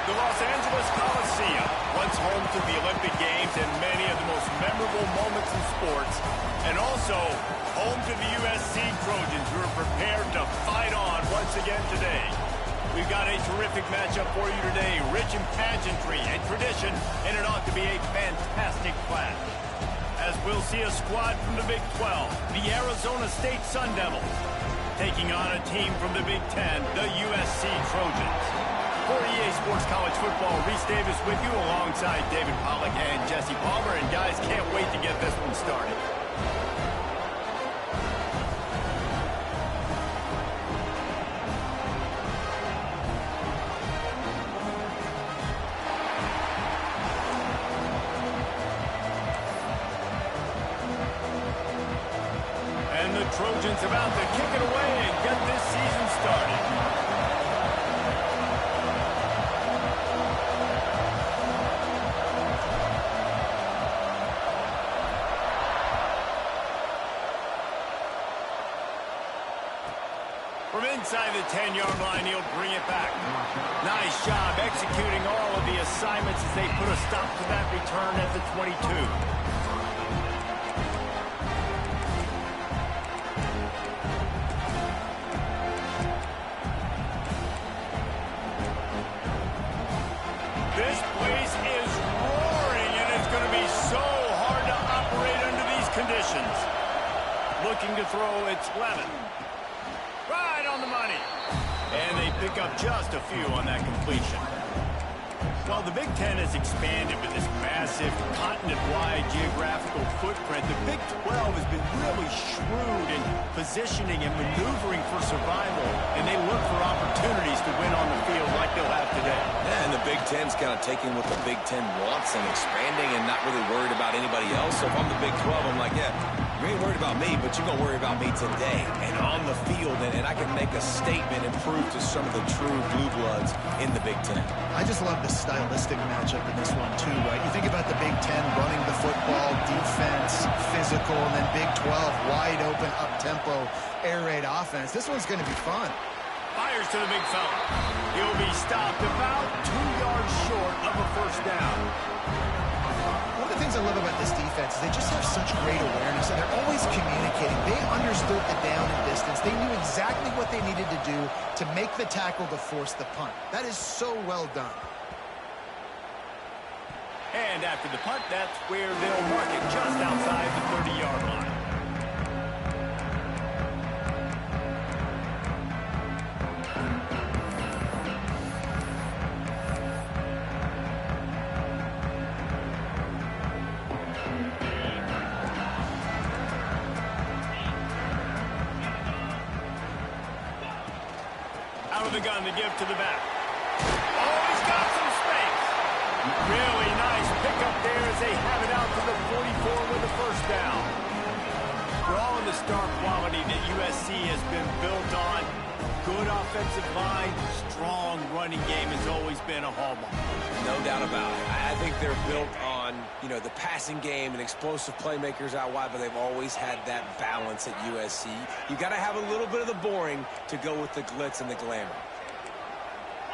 The Los Angeles Coliseum, once home to the Olympic Games and many of the most memorable moments in sports, and also home to the USC Trojans, who are prepared to fight on once again today. We've got a terrific matchup for you today, rich in pageantry and tradition, and it ought to be a fantastic clash. As we'll see a squad from the Big 12, the Arizona State Sun Devils, taking on a team from the Big 10, the USC Trojans. For EA Sports College Football, Reese Davis with you alongside David Pollack and Jesse Palmer. And guys, can't wait to get this one started. And the Trojans about to kick it away and get this season started. From inside the 10-yard line, he'll bring it back. Nice job executing all of the assignments as they put a stop to that return at the 22. This place is roaring, and it's going to be so hard to operate under these conditions. Looking to throw its 11. Right on the money. And they pick up just a few on that completion. While the Big Ten has expanded with this massive continent-wide geographical footprint, the Big 12 has been really shrewd in positioning and maneuvering for survival, and they look for opportunities to win on the field like they'll have today. Yeah, and the Big Ten's kind of taking what the Big Ten wants and expanding and not really worried about anybody else. So if I'm the Big 12, I'm like, yeah, you ain't worried about me, but you're going to worry about me today and on the field, and I can make a statement and prove to some of the true blue bloods in the Big Ten. I just love the stylistic matchup in this one, too, right? You think about the Big Ten running the football, defense, physical, and then Big 12, wide open, up-tempo, air raid offense. This one's going to be fun. Fires to the big fella. He'll be stopped about 2 yards short of a first down. One of the things I love about this defense is they just have such great awareness, and they're always communicating. They understood the down and distance. They knew exactly what they needed to do to make the tackle to force the punt. That is so well done. And after the punt, that's where they'll mark it, just outside the 30-yard line. Out of the gun to give to the back. Oh, he's got some space. Really nice pickup there as they have it out to the 44 with the first down. For all of the star quality that USC has been built on, good offensive line, strong running game has always been a hallmark. No doubt about it. I think they're built on, the passing game and explosive playmakers out wide, but they've always had that balance at USC. You got to have a little bit of the boring to go with the glitz and the glamour.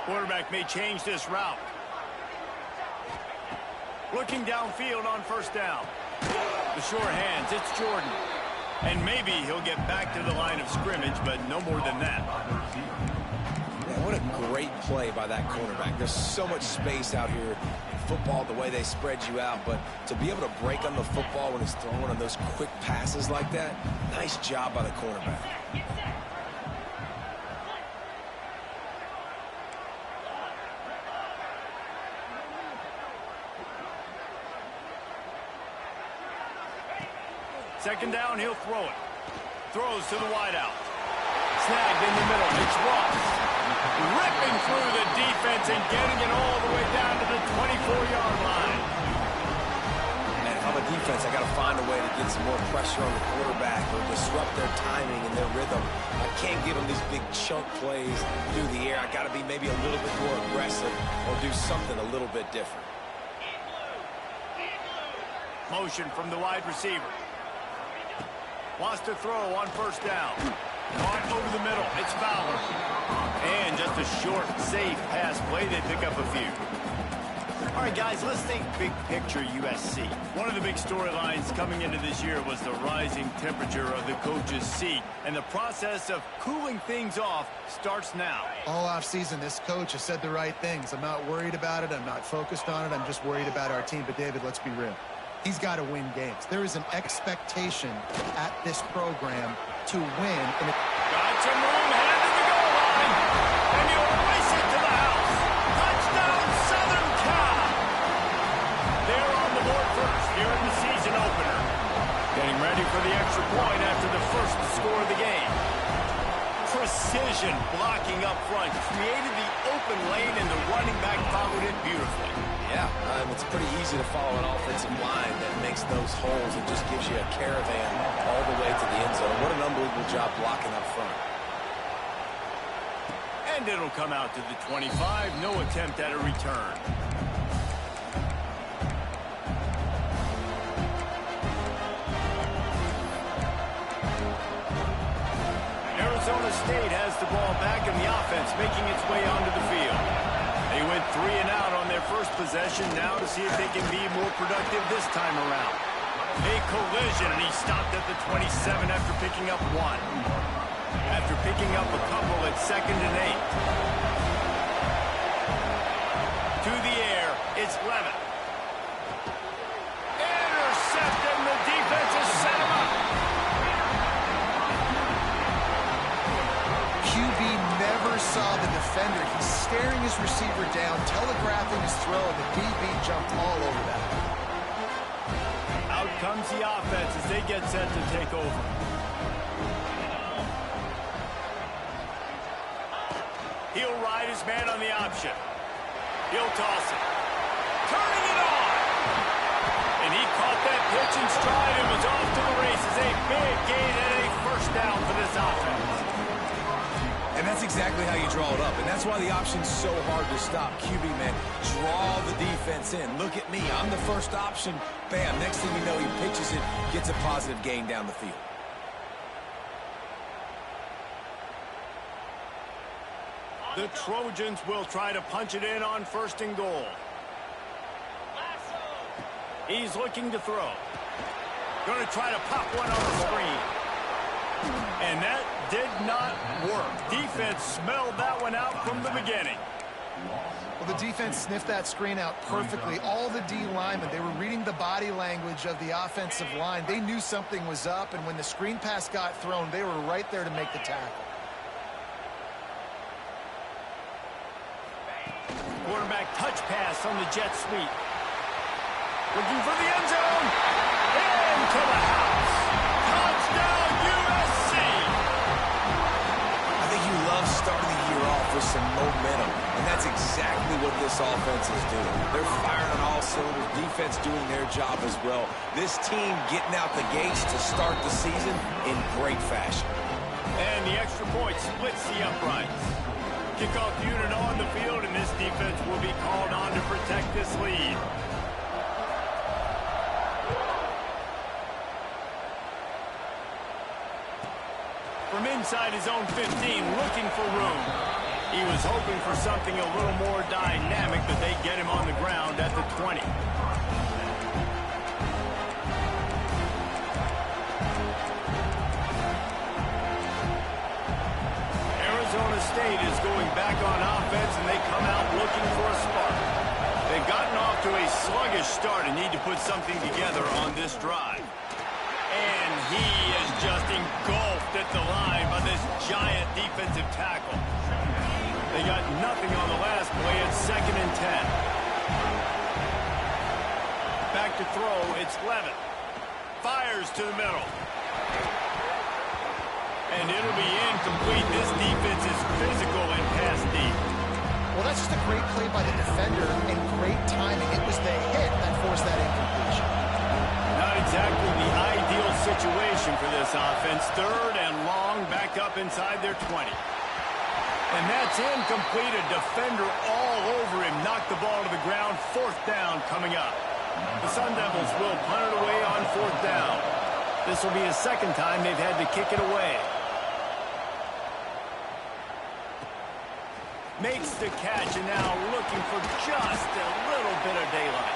Quarterback may change this route. Looking downfield on first down. The sure hands, it's Jordan. And maybe he'll get back to the line of scrimmage, but no more than that. Man, what a great play by that cornerback. There's so much space out here in football, the way they spread you out, but to be able to break on the football when it's thrown on those quick passes like that, nice job by the cornerback. Second down, he'll throw it. Throws to the wideout. Snagged in the middle. It's Ross. Ripping through the defense and getting it all the way down to the 24-yard line. And if I'm a defense, I got to find a way to get some more pressure on the quarterback or disrupt their timing and their rhythm. I can't give them these big chunk plays through the air. I got to be maybe a little bit more aggressive or do something a little bit different. Motion from the wide receiver. Wants to throw on first down. Caught over the middle. It's Fowler. And just a short, safe pass play. They pick up a few. All right, guys, let's think big picture USC. One of the big storylines coming into this year was the rising temperature of the coach's seat. And the process of cooling things off starts now. All offseason, this coach has said the right things. I'm not worried about it. I'm not focused on it. I'm just worried about our team. But, David, let's be real. He's got to win games. There is an expectation at this program to win. And got some room, headed to the goal line. And he'll race it to the house. Touchdown, Southern Cal. They're on the board first here in the season opener. Getting ready for the extra point after the first score of the game. Precision blocking up front. Created the open lane, and the running back followed it beautifully. Yeah, it's pretty easy to follow an offensive line that makes those holes and just gives you a caravan all the way to the end zone. What an unbelievable job blocking up front. And it'll come out to the 25. No attempt at a return. Arizona State has the ball back in the offense, making its way onto the field. They went 3 and out on their first possession, now to see if they can be more productive this time around. A collision, and he stopped at the 27 after picking up 1. After picking up a couple at 2nd and 8. To the air, it's Levitt. Intercepted, and the defense has set him up. QB never saw the defender. He's staring his receiver down, telegraphing his throw, and the DB jumped all over that. Out comes the offense as they get set to take over. He'll ride his man on the option. He'll toss it. Turning it on. And he caught that pitch in stride and was off to the races. A big gain and a first down for this offense. And that's exactly how you draw it up. And that's why the option's so hard to stop. QB, man, draw the defense in. Look at me. I'm the first option. Bam. Next thing you know, he pitches it, gets a positive gain down the field. The Trojans will try to punch it in on 1st and goal. He's looking to throw. Going to try to pop one on the screen. And that did not work. Defense smelled that one out from the beginning. Well, the defense sniffed that screen out perfectly. All the D linemen, they were reading the body language of the offensive line. They knew something was up, and when the screen pass got thrown, they were right there to make the tackle. Quarterback touch pass on the jet sweep. Looking for the end zone. Into the house. Touchdown, USC. I think you love starting the year off with some momentum, and that's exactly what this offense is doing. They're firing on all cylinders, defense doing their job as well. This team getting out the gates to start the season in great fashion. And the extra point splits the uprights. Kickoff unit on the field, and this defense will be called on to protect this lead. From inside his own 15, looking for room. He was hoping for something a little more dynamic, but they get him on the ground at the 20. Arizona State is going back on offense, and they come out looking for a spark. They've gotten off to a sluggish start and need to put something together on this drive. And he is just engulfed at the line by this giant defensive tackle. They got nothing on the last play at 2nd and 10. Back to throw, it's Levitt. Fires to the middle. And it'll be incomplete. This defense is physical and pass deep. Well, that's just a great play by the defender and great timing. It was the hit that forced that incompletion. Not exactly the ideal situation for this offense. Third and long, back up inside their 20. And that's incomplete. A defender all over him. Knocked the ball to the ground. Fourth down coming up. The Sun Devils will punt it away on fourth down. This will be the second time they've had to kick it away. Makes the catch, and now looking for just a little bit of daylight.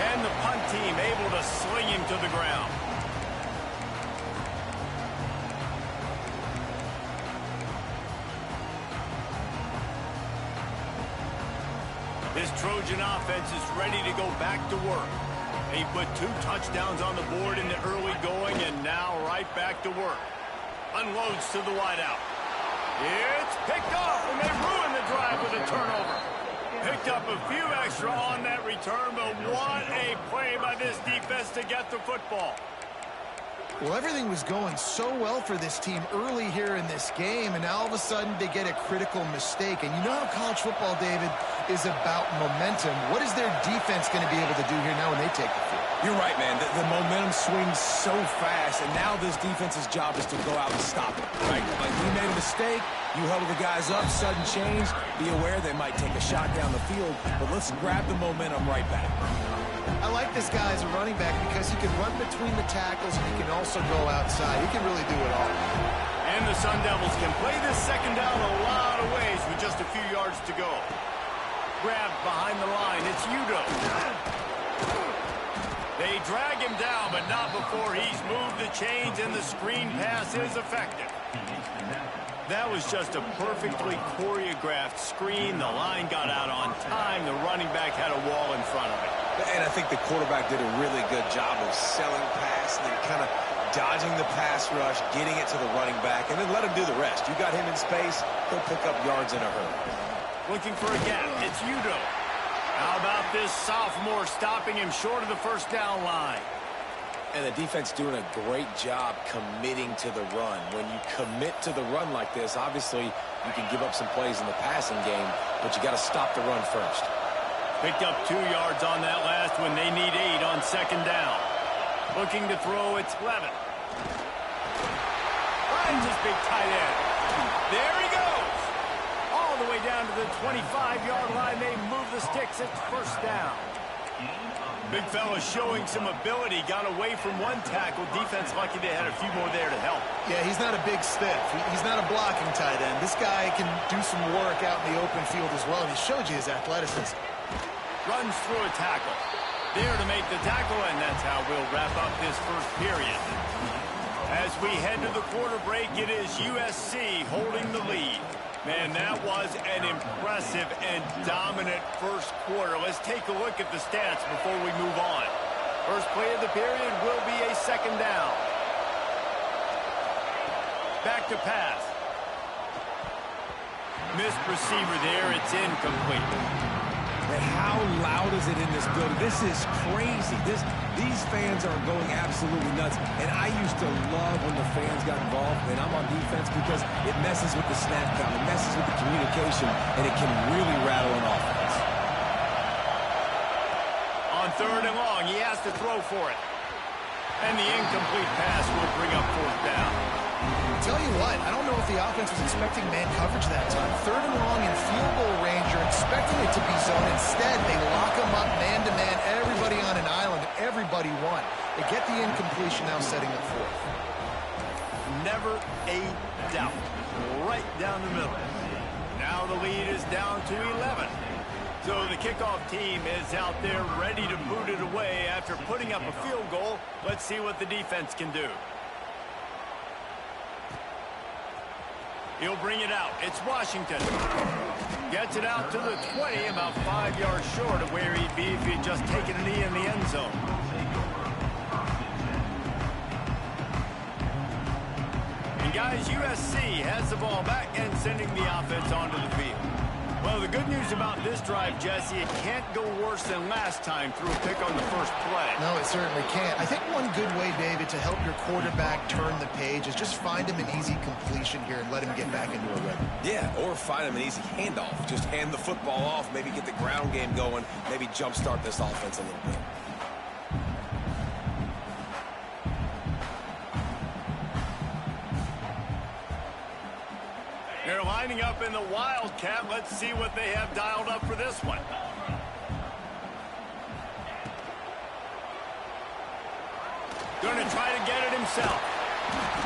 And the punt team able to sling him to the ground. This Trojan offense is ready to go back to work. They put 2 touchdowns on the board in the early going, and now right back to work. Unloads to the wideout. It's picked off, and they ruin the drive with a turnover. Picked up a few extra on that return, but what a play by this defense to get the football. Well, everything was going so well for this team early here in this game, and now all of a sudden they get a critical mistake. And you know how college football, David, is about momentum. What is their defense going to be able to do here now when they take the field? You're right, man. The momentum swings so fast, and now this defense's job is to go out and stop it, right? Like, we made a mistake, you huddle the guys up, sudden change, be aware they might take a shot down the field, but let's grab the momentum right back. I like this guy as a running back because he can run between the tackles and he can also go outside. He can really do it all. And the Sun Devils can play this second down a lot of ways with just a few yards to go. Grabbed behind the line. It's Udo. They drag him down, but not before he's moved the chains, and the screen pass is effective. That was just a perfectly choreographed screen. The line got out on time. The running back had a wall in front of it. And I think the quarterback did a really good job of selling pass and then kind of dodging the pass rush, getting it to the running back, and then let him do the rest. You got him in space, he'll pick up yards in a hurry. Looking for a gap. It's Udo. How about this sophomore stopping him short of the first down line? And the defense doing a great job committing to the run. When you commit to the run like this, obviously you can give up some plays in the passing game, but you got to stop the run first. Picked up 2 yards on that last one. They need 8 on second down. Looking to throw, it's Levin. Finds his big tight end. There he goes. All the way down to the 25-yard line. They move the sticks. It's first down. Big fella showing some ability. Got away from one tackle. Defense lucky they had a few more there to help. Yeah, he's not a big stiff. He's not a blocking tight end. This guy can do some work out in the open field as well, and he showed you his athleticism. Runs through a tackle. There to make the tackle, and that's how we'll wrap up this first period. As we head to the quarter break, it is USC holding the lead. Man, that was an impressive and dominant first quarter. Let's take a look at the stats before we move on. First play of the period will be a second down. Back to pass. Missed receiver there. It's incomplete. And how loud is it in this building? This is crazy. These fans are going absolutely nuts. And I used to love when the fans got involved, and I'm on defense because it messes with the snap count, it messes with the communication, and it can really rattle an offense. On third and long, he has to throw for it. And the incomplete pass will bring up fourth down. Tell you what, I don't know if the offense was expecting man coverage that time. Third and long in field goal range, you're expecting it to be zone. Instead, they lock them up man-to-man, everybody on an island, everybody won. They get the incompletion, now setting up fourth. Never a doubt. Right down the middle. Now the lead is down to 11. So the kickoff team is out there ready to boot it away after putting up a field goal. Let's see what the defense can do. He'll bring it out. It's Washington. Gets it out to the 20, about 5 yards short of where he'd be if he'd just taken a knee in the end zone. And guys, USC has the ball back and sending the offense onto the field. Well, the good news about this drive, Jesse, it can't go worse than last time through a pick on the first play. No, it certainly can't. I think one good way, David, to help your quarterback turn the page is just find him an easy completion here and let him get back into a rhythm. Yeah, or find him an easy handoff. Just hand the football off, maybe get the ground game going, maybe jumpstart this offense a little bit. They're lining up in the Wildcat. Let's see what they have dialed up for this one. Going to try to get it himself.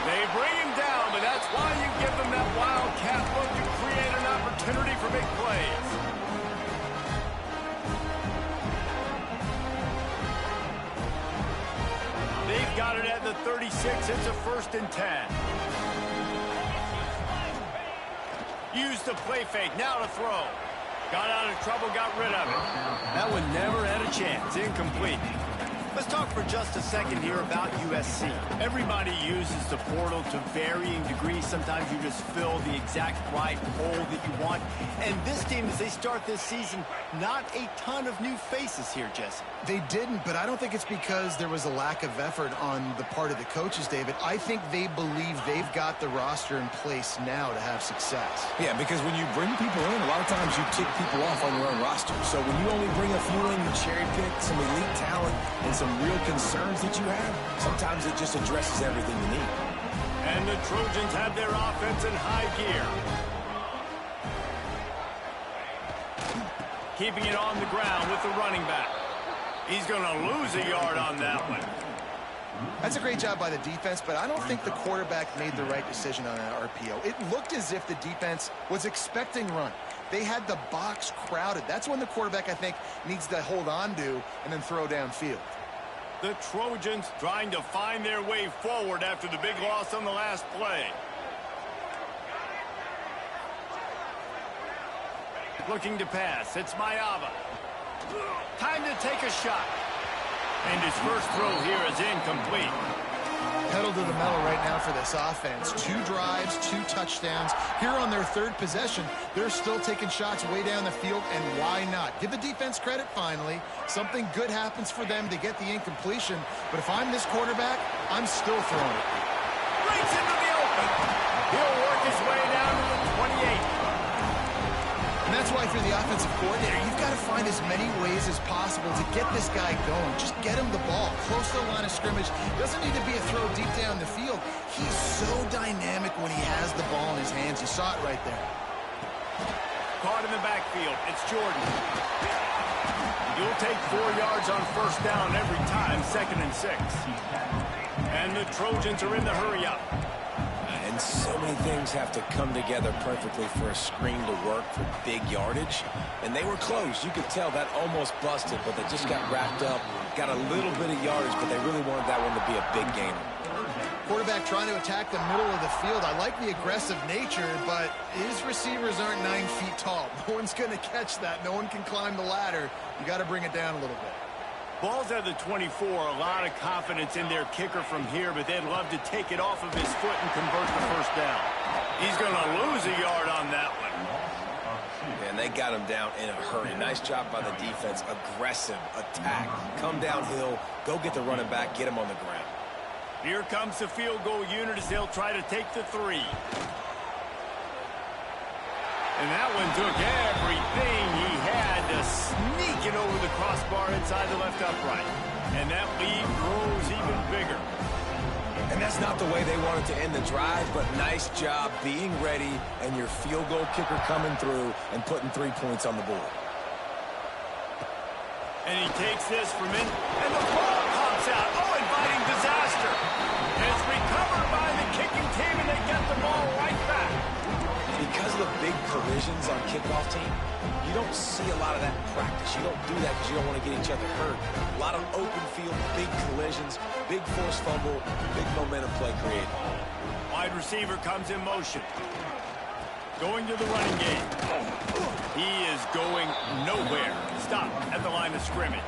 They bring him down, but that's why you give them that Wildcat look to create an opportunity for big plays. They've got it at the 36. It's a 1st and 10. Used the play fake, now to throw. Got out of trouble, got rid of it. That one never had a chance, incomplete. Let's talk for just a second here about USC. Everybody uses the portal to varying degrees. Sometimes you just fill the exact right hole that you want. And this team, as they start this season, not a ton of new faces here, Jesse. They didn't, but I don't think it's because there was a lack of effort on the part of the coaches, David. I think they believe they've got the roster in place now to have success. Yeah, because when you bring people in, a lot of times you tick people off on your own roster. So when you only bring a few in, you cherry pick some elite talent and some real concerns that you have, sometimes it just addresses everything you need. And the Trojans have their offense in high gear. Keeping it on the ground with the running back. He's going to lose a yard on that one. That's a great job by the defense, but I don't think the quarterback made the right decision on an RPO. It looked as if the defense was expecting run. They had the box crowded. That's when the quarterback, I think, needs to hold on to and then throw downfield. The Trojans trying to find their way forward after the big loss on the last play. Looking to pass. It's Mayava. Time to take a shot. And his first throw here is incomplete. Pedal to the metal right now for this offense. 2 drives, 2 touchdowns. Here on their 3rd possession, they're still taking shots way down the field, and why not? Give the defense credit finally. Something good happens for them to get the incompletion, but if I'm this quarterback, I'm still throwing it. Breaks into the open. He'll work his way down to the 28. And that's why for the offensive coordinator, you've got to find as many ways as possible to get this guy going. Just get him the ball close to the line of scrimmage. Doesn't need to be a throw deep down the field. He's so dynamic when he has the ball in his hands. You saw it right there. Caught in the backfield. It's Jordan. You'll take 4 yards on 1st down every time, 2nd and 6. And the Trojans are in the hurry-up. And so many things have to come together perfectly for a screen to work for big yardage. And they were close. You could tell that almost busted, but they just got wrapped up, got a little bit of yardage, but they really wanted that one to be a big gainer. Quarterback trying to attack the middle of the field. I like the aggressive nature, but his receivers aren't 9 feet tall. No one's going to catch that. No one can climb the ladder. You got to bring it down a little bit. Ball's at the 24. A lot of confidence in their kicker from here, but they'd love to take it off of his foot and convert the 1st down. He's going to lose a yard on that one. And they got him down in a hurry. Nice job by the defense. Aggressive attack. Come downhill. Go get the running back. Get him on the ground. Here comes the field goal unit as they'll try to take the 3. And that one took everything he had to sneak it over the crossbar inside the left upright. And that lead grows even bigger. And that's not the way they wanted to end the drive, but nice job being ready and your field goal kicker coming through and putting 3 points on the board. And he takes this from in, and the ball pops out. Oh, inviting disaster. And it's recovered by the kicking team, and they get the ball right back. Because of the big collisions on kickoff team, you don't see a lot of that in practice. You don't do that because you don't want to get each other hurt. A lot of open field, big collisions, big forced fumble, big momentum play created. Wide receiver comes in motion. Going to the running game. He is going nowhere. Stop at the line of scrimmage.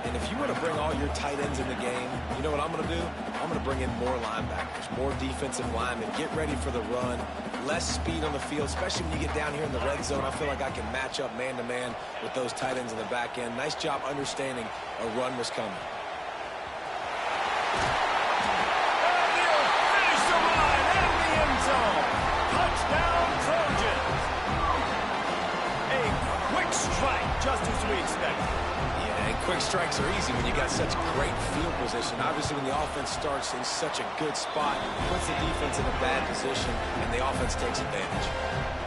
And if you want to bring all your tight ends in the game, you know what I'm going to do? I'm going to bring in more linebackers, more defensive linemen. Get ready for the run. less speed on the field, especially when you get down here in the red zone. I feel like I can match up man-to-man with those tight ends in the back end. Nice job understanding a run was coming. Finish the run in the end zone. Touchdown, Trojans. A quick strike, just as we expected. Yeah, and quick strikes are easy when you got such great field position. Obviously, when the offense starts in such a good spot, it puts the defense in a bad position, and the offense takes advantage.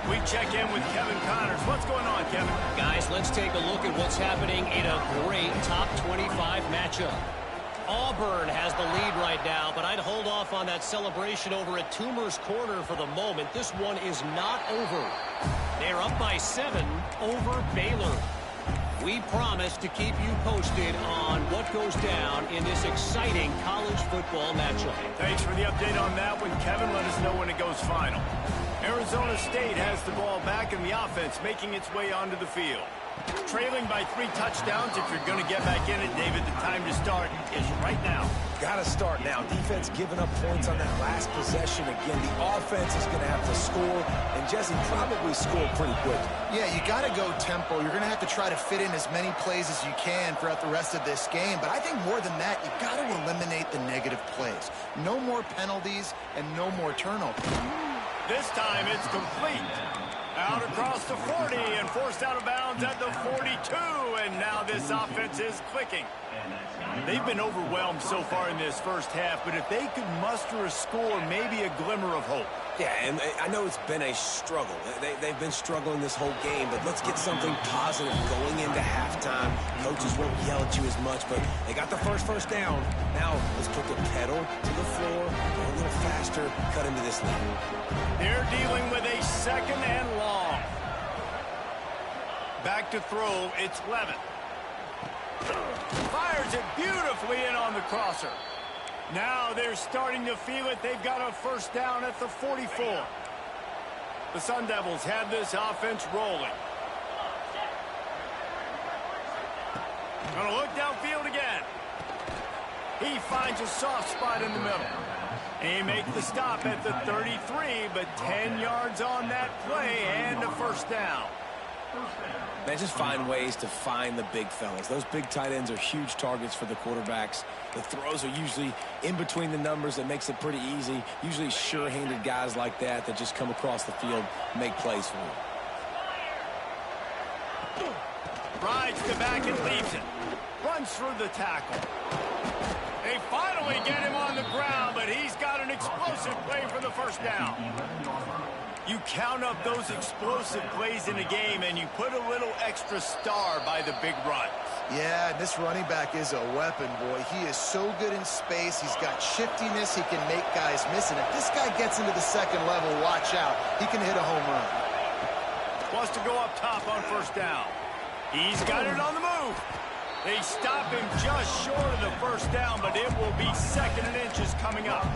We check in with Kevin Connors. What's going on, Kevin? Guys, let's take a look at what's happening in a great top 25 matchup. Auburn has the lead right now, but I'd hold off on that celebration over at Toomer's Corner for the moment. This one is not over. They're up by 7 over Baylor. We promise to keep you posted on what goes down in this exciting college football matchup. Thanks for the update on that one, Kevin. Let us know when it goes final. Arizona State has the ball back in the offense, making its way onto the field. Trailing by 3 touchdowns. If you're going to get back in it, David, the time to start is right now. Got to start now. Defense giving up points on that last possession. Again, the offense is going to have to score, and Jesse probably scored pretty quick. Yeah, you got to go tempo. You're going to have to try to fit in as many plays as you can throughout the rest of this game. But I think more than that, you got to eliminate the negative plays. No more penalties and no more turnovers. This time it's complete. Out across the 40 and forced out of bounds at the 42. And now this offense is clicking. They've been overwhelmed so far in this first half, but if they could muster a score, maybe a glimmer of hope. Yeah, and I know it's been a struggle. They've been struggling this whole game, but let's get something positive going into halftime. Coaches won't yell at you as much, but they got the first down. Now let's put the pedal to the floor, go a little faster, cut into this lead. They're dealing with a 2nd and long. Back to throw, it's Levin. Fires it beautifully in on the crosser. Now they're starting to feel it. They've got a 1st down at the 44. The Sun Devils have this offense rolling. Gonna look downfield again. He finds a soft spot in the middle. He makes the stop at the 33, but 10 yards on that play and a 1st down. Man, just find ways to find the big fellas. Those big tight ends are huge targets for the quarterbacks. The throws are usually in between the numbers. That makes it pretty easy. Usually sure-handed guys like that just come across the field, make plays for you. Rides the back and leaves it. Runs through the tackle. They finally get him on the ground, but he's got an explosive play for the 1st down. You count up those explosive plays in a game, and you put a little extra star by the big runs. Yeah, this running back is a weapon, boy. He is so good in space. He's got shiftiness. He can make guys miss. And if this guy gets into the 2nd level, watch out. He can hit a home run. Wants to go up top on 1st down. He's got it on the move. They stop him just short of the 1st down, but it will be 2nd and inches coming up.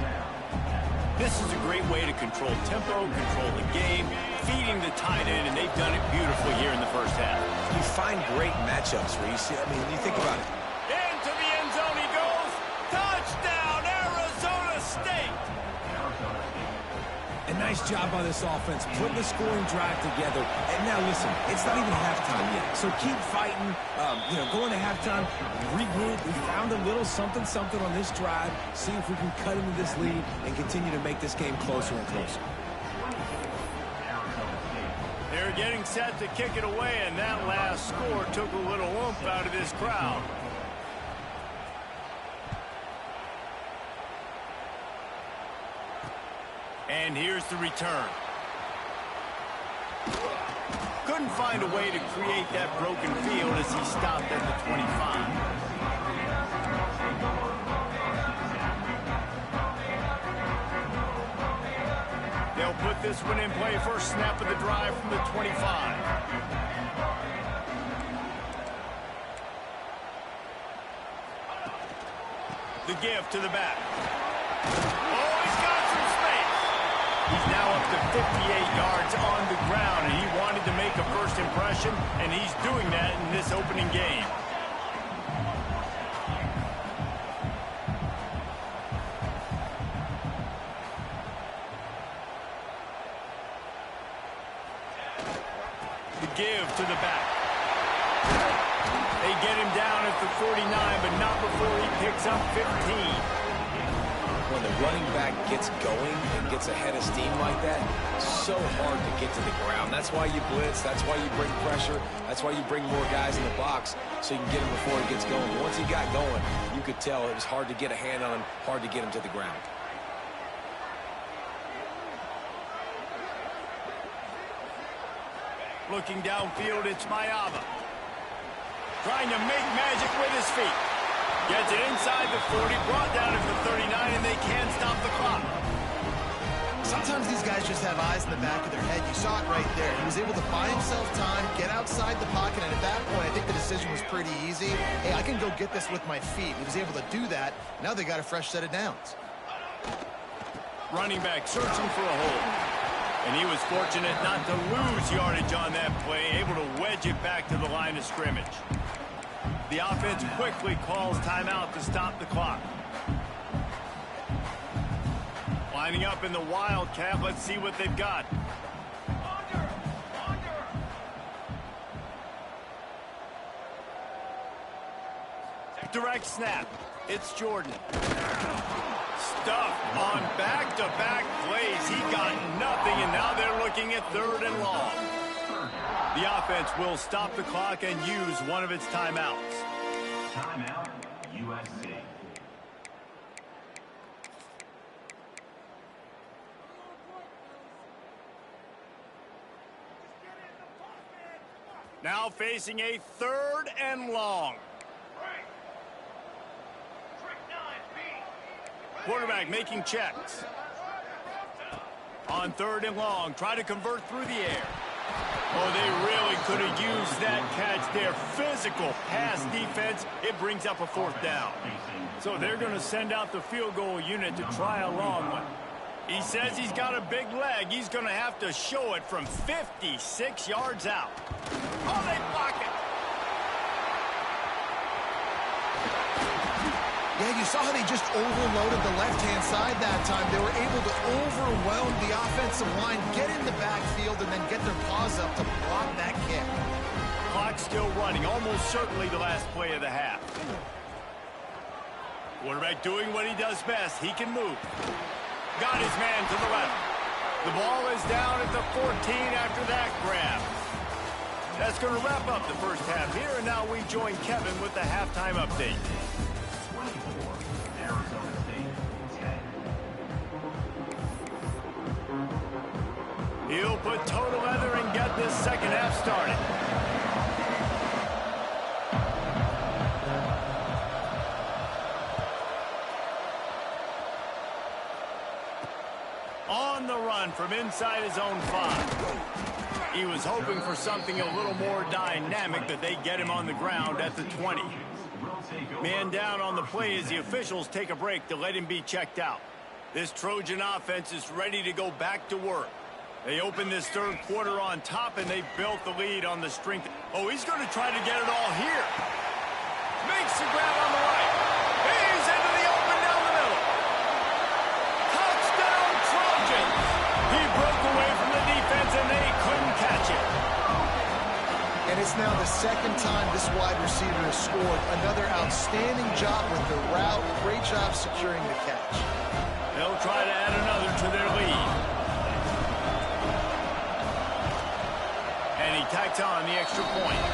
This is a great way to control tempo, control the game, feeding the tight end, and they've done it beautifully here in the 1st half. You find great matchups where you see, when you think about it. Into the end zone he goes. Touchdown, Arizona State. A nice job by this offense, putting the scoring drive together. And now, listen, it's not even halftime yet. So keep fighting, going to halftime, regroup. We found a little something on this drive. See if we can cut into this lead and continue to make this game closer and closer. They're getting set to kick it away, and that last score took a little oomph out of this crowd. And here's the return. Couldn't find a way to create that broken field as he stopped at the 25. They'll put this one in play. First snap of the drive from the 25. The give to the back. Oh, he's got some space. He's now up to 58 yards on the ground, and he wanted to make a first impression, and he's doing that in this opening game. give to the back. They get him down at the 49, but not before he picks up 15. When the running back gets going and gets ahead of steam like that, so hard to get to the ground. That's why you blitz. That's why you bring pressure. That's why you bring more guys in the box so you can get him before he gets going. But once he got going, you could tell it was hard to get a hand on him, hard to get him to the ground. Looking downfield, it's Mayava. Trying to make magic with his feet. Gets it inside the 40, brought down at the 39, and they can't stop the clock. Sometimes these guys just have eyes in the back of their head. You saw it right there. He was able to buy himself time, get outside the pocket, and at that point, I think the decision was pretty easy. Hey, I can go get this with my feet. He was able to do that. Now they got a fresh set of downs. Running back searching for a hole. And he was fortunate not to lose yardage on that play, able to wedge it back to the line of scrimmage. The offense quickly calls timeout to stop the clock. Lining up in the Wildcat. Let's see what they've got. Direct snap. It's Jordan. Stuffed on back-to-back plays. He got nothing, and now they're looking at 3rd and long. The offense will stop the clock and use one of its timeouts. Timeout, USC. Now facing a 3rd and long. Quarterback making checks. On 3rd and long, try to convert through the air. Oh, they really could have used that catch there. Physical pass defense. It brings up a 4th down. So they're going to send out the field goal unit to try a long one. He says he's got a big leg. He's going to have to show it from 56 yards out. Oh, they block it. Yeah, you saw how they just overloaded the left-hand side that time. They were able to overwhelm the offensive line, get in the backfield, and then get their paws up to block that kick. Clock still running, almost certainly the last play of the half. Quarterback doing what he does best. He can move. Got his man to the left. The ball is down at the 14 after that grab. That's going to wrap up the first half here, and now we join Kevin with the halftime update. He'll put total leather and get this second half started. On the run from inside his own 5. He was hoping for something a little more dynamic, but they get him on the ground at the 20. Man down on the play as the officials take a break to let him be checked out. This Trojan offense is ready to go back to work. They open this 3rd quarter on top, and they built the lead on the strength. Oh, he's going to try to get it all here. Makes the grab on the right. He's into the open down the middle. Touchdown, Trojans. He broke away from the defense, and they couldn't catch it. And it's now the 2nd time this wide receiver has scored. Another outstanding job with the route. Great job securing the catch. They'll try to add another to their lead. And he tacks on the extra point.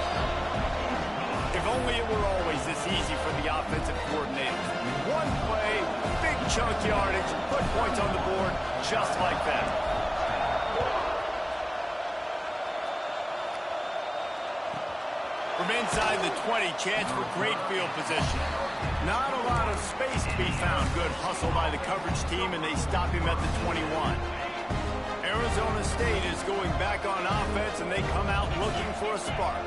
If only it were always this easy for the offensive coordinators. One play, big chunk yardage, put points on the board just like that. From inside the 20, chance for great field position. Not a lot of space to be found. Good hustle by the coverage team, and they stop him at the 21. Arizona State is going back on offense, and they come out looking for a spark.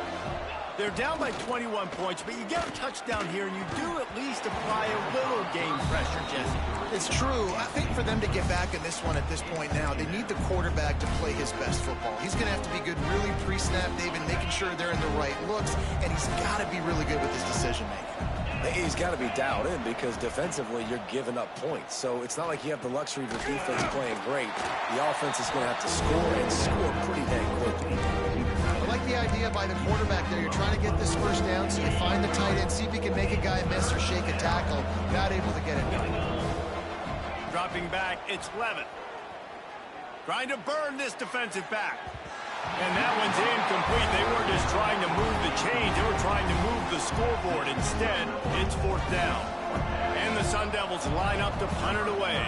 They're down by 21 points, but you get a touchdown here, and you do at least apply a little game pressure, Jesse. It's true. I think for them to get back in this one at this point now, they need the quarterback to play his best football. He's going to have to be good really pre-snap, David, making sure they're in the right looks, and he's got to be really good with his decision-making. He's got to be dialed in because defensively you're giving up points. So it's not like you have the luxury of the defense playing great. The offense is going to have to score and score pretty dang quickly. I like the idea by the quarterback there. You're trying to get this first down, so you find the tight end, see if you can make a guy miss or shake a tackle. Not able to get it done. Dropping back, it's Levitt. Trying to burn this defensive back. And that one's incomplete. They weren't just trying to move the chains. They were trying to move the scoreboard. Instead, it's 4th down. And the Sun Devils line up to punt it away.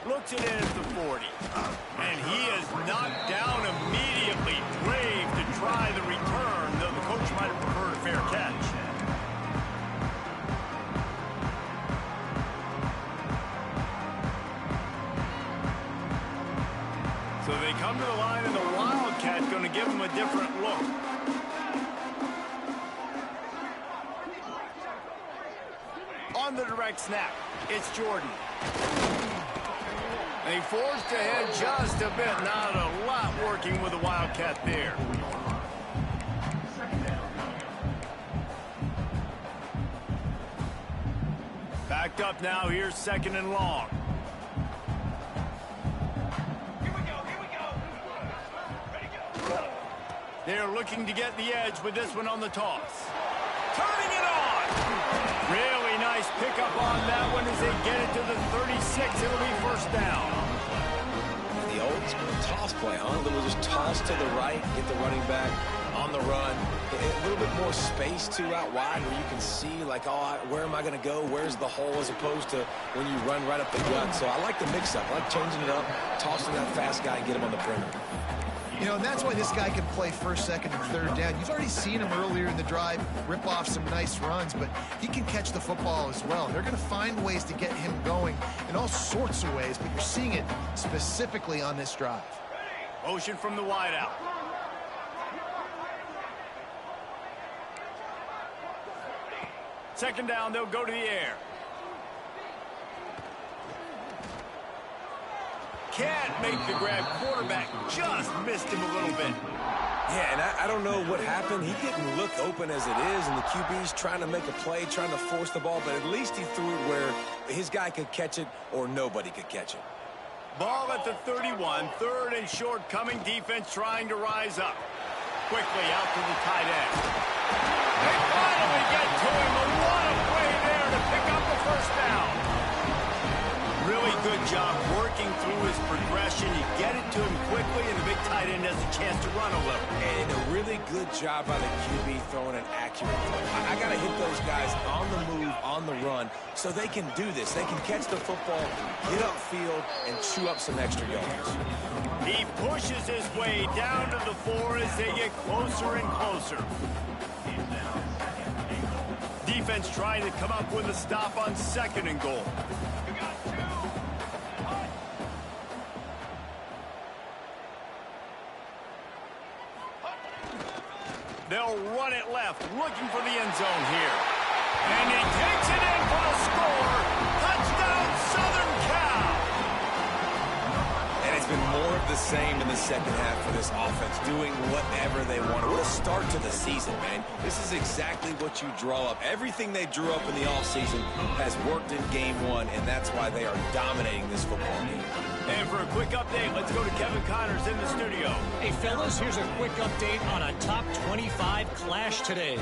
Looks it in at the 40. And he is knocked down immediately. Brave to try the return, though the coach might have preferred a fair catch. So they come to the line, and the Wildcat's going to give them a different look. On the direct snap, it's Jordan. They forced ahead just a bit. Not a lot working with the Wildcat there. Backed up now. Here's 2nd and long. They're looking to get the edge with this one on the toss. Turning it on. Really nice pickup on that one as they get it to the 36. It'll be 1st down. The old school toss play, huh? A little just toss to the right, get the running back on the run. A little bit more space, too, out wide where you can see, like, oh, where am I going to go? Where's the hole, as opposed to when you run right up the gut. So I like the mix-up. I like changing it up, tossing that fast guy and get him on the perimeter. You know, and that's why this guy can play 1st, 2nd, and 3rd down. You've already seen him earlier in the drive rip off some nice runs, but he can catch the football as well. They're going to find ways to get him going in all sorts of ways, but you're seeing it specifically on this drive. Motion from the wideout. Second down, they'll go to the air. Can't make the grab. Quarterback just missed him a little bit. Yeah, and I don't know what happened. He didn't look open as it is, and the QB's trying to make a play, trying to force the ball, but at least he threw it where his guy could catch it or nobody could catch it. Ball at the 31, 3rd and short coming. Defense trying to rise up. Quickly out to the tight end. They finally get to him. What a play there to pick up the 1st down. Really good job working through his progression. You get it to him quickly, and the big tight end has a chance to run a little. And a really good job by the QB throwing an accurate throw. I got to hit those guys on the move, on the run, so they can do this. They can catch the football, get upfield, and chew up some extra yards. He pushes his way down to the 4 as they get closer and closer. Defense trying to come up with a stop on 2nd and goal. They'll run it left, looking for the end zone here. And he takes it in for the score. Touchdown, Southern Cal! And it's been more of the same in the second half for this offense, doing whatever they want. What a start to the season, man. This is exactly what you draw up. Everything they drew up in the offseason has worked in game 1, and that's why they are dominating this football game. And for a quick update, let's go to Kevin Connors in the studio. Hey, fellas, here's a quick update on a top 25 clash today.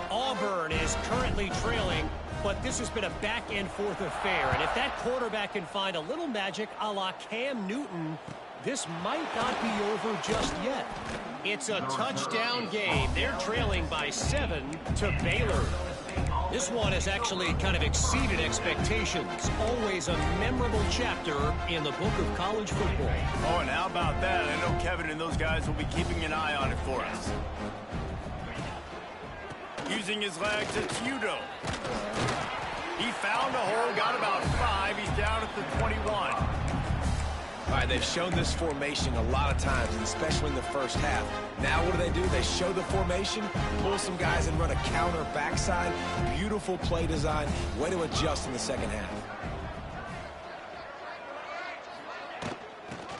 Auburn is currently trailing, but this has been a back-and-forth affair. And if that quarterback can find a little magic a la Cam Newton, this might not be over just yet. It's a touchdown game. They're trailing by 7 to Baylor. This one has actually kind of exceeded expectations. Always a memorable chapter in the book of college football. Oh, and how about that? I know Kevin and those guys will be keeping an eye on it for us. Using his legs, it's Udo. He found a hole, got about 5. He's down at the 21. All right, they've shown this formation a lot of times, and especially in the first half. Now what do? They show the formation, pull some guys and run a counter backside. Beautiful play design. Way to adjust in the second half.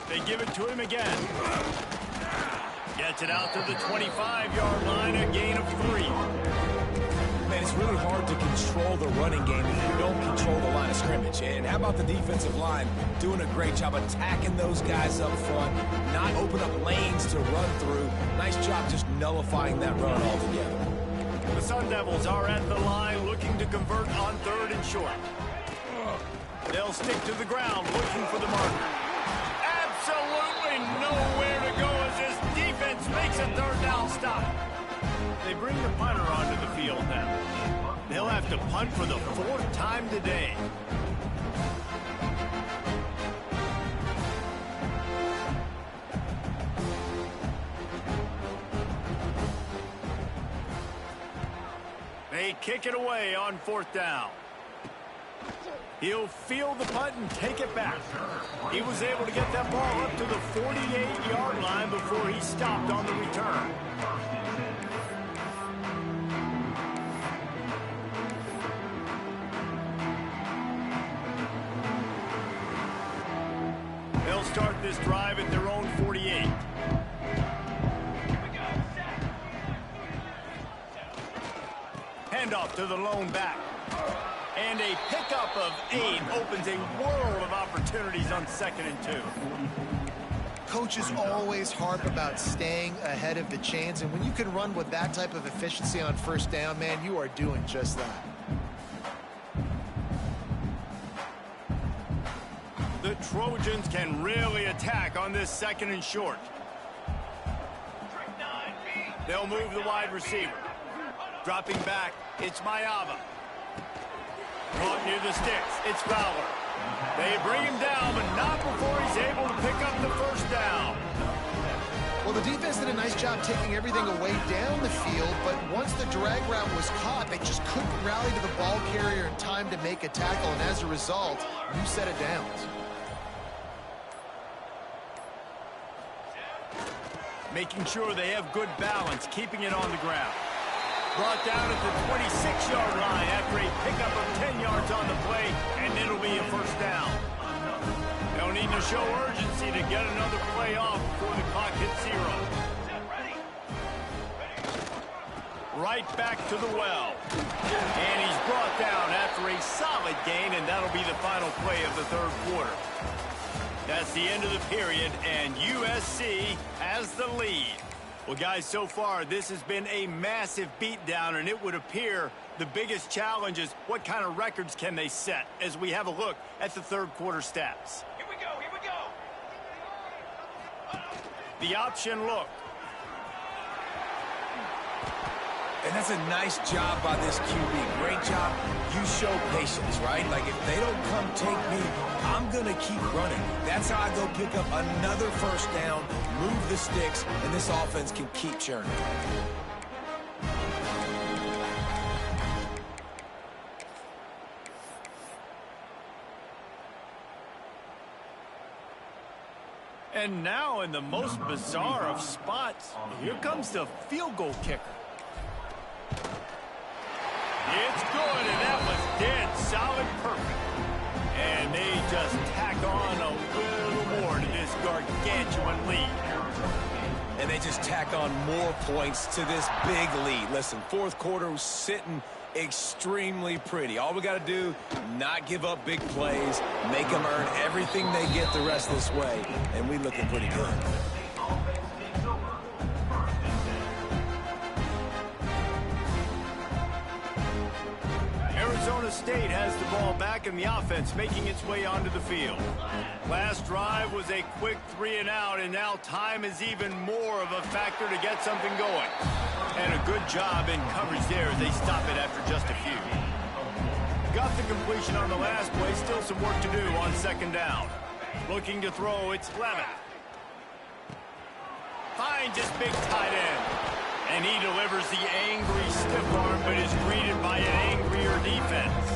They give it to him again. Gets it out to the 25-yard line, a gain of 3. man, it's really hard to control the running game if you don't control the line of scrimmage. And how about the defensive line doing a great job attacking those guys up front, not open up lanes to run through. Nice job just nullifying that run altogether. The Sun Devils are at the line looking to convert on 3rd and short. They'll stick to the ground looking for the marker. Absolutely nowhere to go as this defense makes a 3rd down stop. They bring the punter onto the field now. They'll have to punt for the 4th time today. They kick it away on 4th down. He'll field the punt and take it back. He was able to get that ball up to the 48-yard line before he stopped on the return. They'll start this drive at their own 48. Handoff to the lone back. And a pickup of 8 opens a world of opportunities on 2nd and 2. Coaches always harp about staying ahead of the chains, and when you can run with that type of efficiency on 1st down, man, you are doing just that. The Trojans can really attack on this 2nd and short. They'll move the wide receiver. Dropping back, it's Mayava. Caught near the sticks, it's Fowler. They bring him down, but not before he's able to pick up the 1st down. Well, the defense did a nice job taking everything away down the field, but once the drag route was caught, they just couldn't rally to the ball carrier in time to make a tackle, and as a result, new set of downs. Making sure they have good balance, keeping it on the ground. Brought down at the 26-yard line after a pickup of 10 yards on the play, and it'll be a 1st down. They'll need to show urgency to get another play off before the clock hits 0. Right back to the well. And he's brought down after a solid gain, and that'll be the final play of the 3rd quarter. That's the end of the period, and USC has the lead. Well, guys, so far, this has been a massive beatdown, and it would appear the biggest challenge is what kind of records can they set as we have a look at the 3rd quarter stats. Here we go, here we go. The option look. And that's a nice job by this QB. Great job. You show patience, right? Like, if they don't come take me, I'm going to keep running. That's how I go pick up another 1st down, move the sticks, and this offense can keep churning. And now in the most bizarre of spots, here comes the field goal kicker. It's good, and that was dead solid perfect. And they just tack on a little more to this gargantuan lead. And they just tack on more points to this big lead. Listen, 4th quarter was sitting extremely pretty. All we got to do, not give up big plays, make them earn everything they get the rest of this way, and we looking pretty good. Arizona State has the ball back in the offense, making its way onto the field. Last drive was a quick 3 and out, and now time is even more of a factor to get something going. And a good job in coverage there as they stop it after just a few. Got the completion on the last play, still some work to do on 2nd down. Looking to throw, it's Levitt. Finds his big tight end. And he delivers the angry stiff arm, but is greeted by an angrier defense.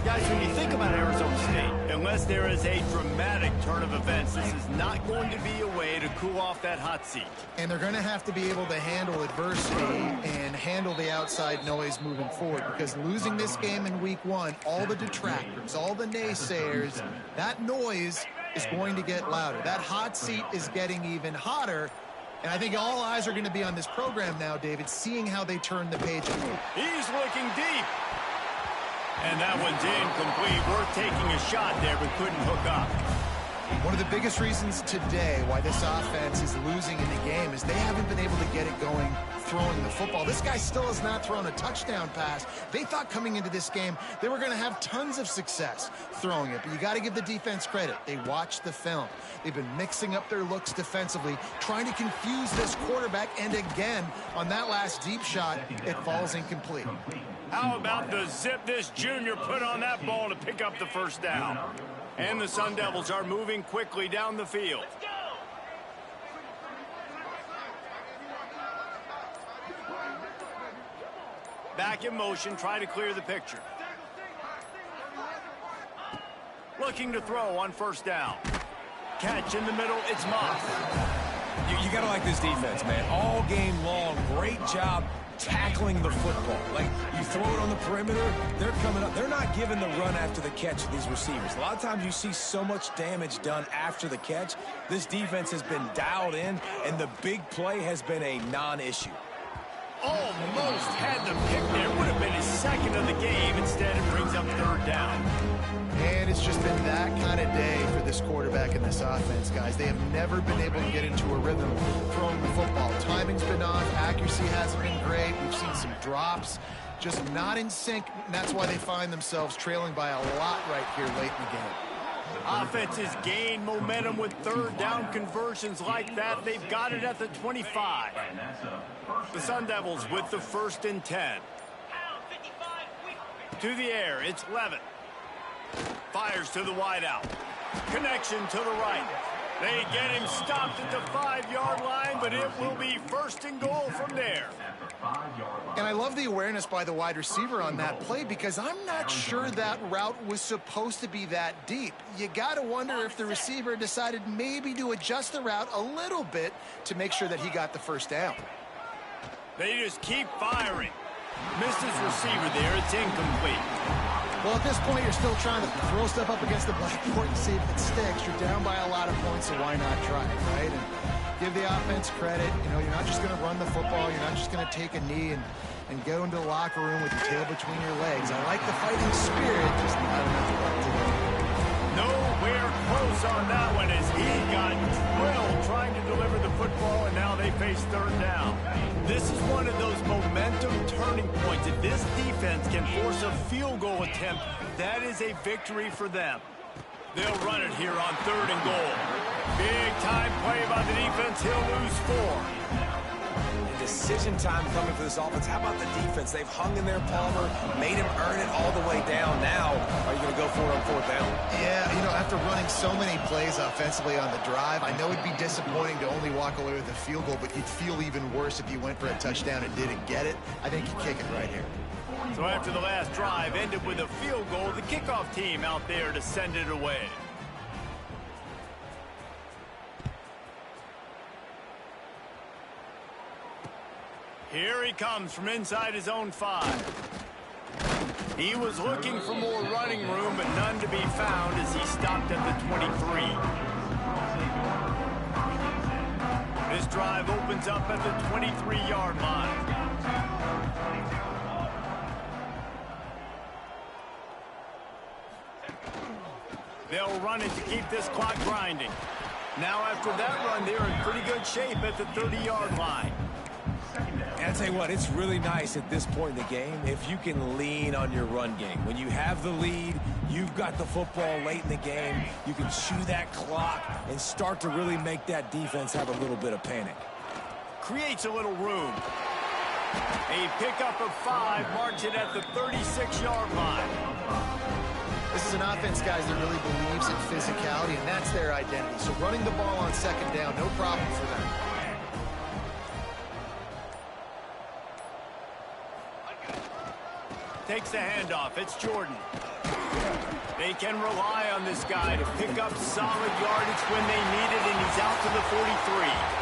Guys, when you think about Arizona State, unless there is a dramatic turn of events, this is not going to be a way to cool off that hot seat. And they're going to have to be able to handle adversity and handle the outside noise moving forward, because losing this game in week 1, all the detractors, all the naysayers, that noise is going to get louder. That hot seat is getting even hotter. And I think all eyes are going to be on this program now, David, seeing how they turn the page. He's looking deep. And that one's incomplete. Worth taking a shot there, but couldn't hook up. One of the biggest reasons today why this offense is losing in the game is they haven't been able to get it going throwing the football. This guy still has not thrown a touchdown pass. They thought coming into this game they were going to have tons of success throwing it, but you got to give the defense credit. They watched the film. They've been mixing up their looks defensively, trying to confuse this quarterback, and again, on that last deep shot, it falls incomplete. How about the zip this junior put on that ball to pick up the first down? And the Sun Devils are moving quickly down the field. Back in motion, try to clear the picture. Looking to throw on first down. Catch in the middle, it's Moss. You got to like this defense, man. All game long, great job tackling the football. Like, you throw it on the perimeter, they're coming up. They're not giving the run after the catch to these receivers. A lot of times you see so much damage done after the catch. This defense has been dialed in, and the big play has been a non-issue. Almost had the pick there. Would have been his second of the game. Instead, it brings up third down. And it's just been that kind of day for this quarterback and this offense, guys. They have never been able to get into a rhythm throwing the football. Timing's been off. Accuracy hasn't been great. We've seen some drops. Just not in sync. And that's why they find themselves trailing by a lot right here late in the game. Offenses gain momentum with third down conversions like that. They've got it at the 25. The Sun Devils with the 1st and 10. To the air, it's Levin. Fires to the wideout. Connection to the right. They get him stopped at the 5-yard line, but it will be 1st and goal from there. And I love the awareness by the wide receiver on that play because I'm not sure that route was supposed to be that deep. You got to wonder if the receiver decided maybe to adjust the route a little bit to make sure that he got the first down. They just keep firing. Misses receiver there. It's incomplete. Well, at this point, you're still trying to throw stuff up against the blackboard and see if it sticks. You're down by a lot of points, so why not try it, right? And give the offense credit. You know, you're not just going to run the football. You're not just going to take a knee and go into the locker room with your tail between your legs. I like the fighting spirit, just not enough luck today. Nowhere close on that one as he got drilled trying to deliver the football, and now they face third down. This is one of those momentum turning points. If this defense can force a field goal attempt, that is a victory for them. They'll run it here on 3rd and goal. Big time play by the defense. He'll lose 4. And decision time coming for this offense. How about the defense? They've hung in there, Palmer, made him earn it all the way down. Now, are you going to go for it on 4th down? Yeah, you know, after running so many plays offensively on the drive, I know it'd be disappointing to only walk away with a field goal, but you'd feel even worse if you went for a touchdown and didn't get it. I think you kick it right here. So after the last drive ended with a field goal, the kickoff team out there to send it away. Here he comes from inside his own 5. He was looking for more running room, but none to be found as he stopped at the 23. This drive opens up at the 23-yard line. They'll run it to keep this clock grinding. Now after that run, they're in pretty good shape at the 30-yard line. And I tell you what, it's really nice at this point in the game if you can lean on your run game. When you have the lead, you've got the football late in the game, you can chew that clock and start to really make that defense have a little bit of panic. Creates a little room. A pickup of 5 marks it at the 36-yard line. This is an offense, guys, that really believes in physicality, and that's their identity. So running the ball on 2nd down, no problem for them. Takes the handoff. It's Jordan. They can rely on this guy to pick up solid yardage when they need it, and he's out to the 43.